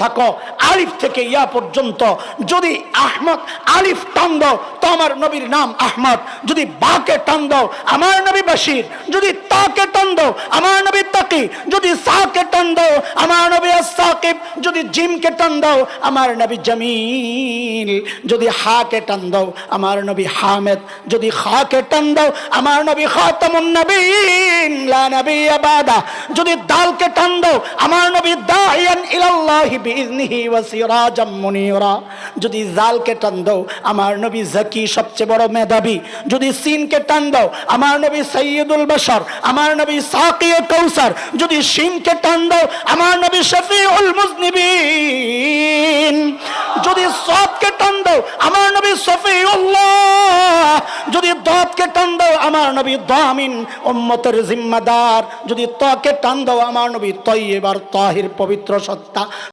থাকো, আলিফ থেকে ইয়া পর্যন্ত যদি আহমদ আলিফ টান দাও তো আমার নবীর নাম আহমদ, যদি বাকে টান দাও আমার নবী বাশির, যদি তাকে টান দাও আমার নবী তাকি, যদি সাকে টান দাও আমার নবী আস-সাকিব, যদি জিমকে টান দাও আমার নবী জামিল, যদি হাকে টান দাও আমার নবী হামিদ, যদি খাকে টান দাও আমার নবী খাতামুন নবীন লা নবিয়্যা বাদা, যদি দালকে টান দাও আমার নবী দাইয়ান ইলাল্লাহি বিইজনিহি ওয়া সিরাজাম মুনীরা, যদি জালকে টান দাও আমার নবী যাকি সবচেয়ে বড় মেধাবী, যদি সিনকে টান দাও আমার নবী সাইয়্যিদুল বাশার, আমার নবী সাকিয়ে কাউসার, যদি শিনকে টান দাও আমার নবী শফিউল মুজনিবিন, যদি সাদকে টান দাও আমার নবী শফিউল্লাহ, যদি দাদকে টান দাও আমার নবী দামিন উম্মতের জিম্মাদার, যদি তাকে টান দাও আমার নবী তাইয়্যিব আর তাহির পবিত্র সত্তা।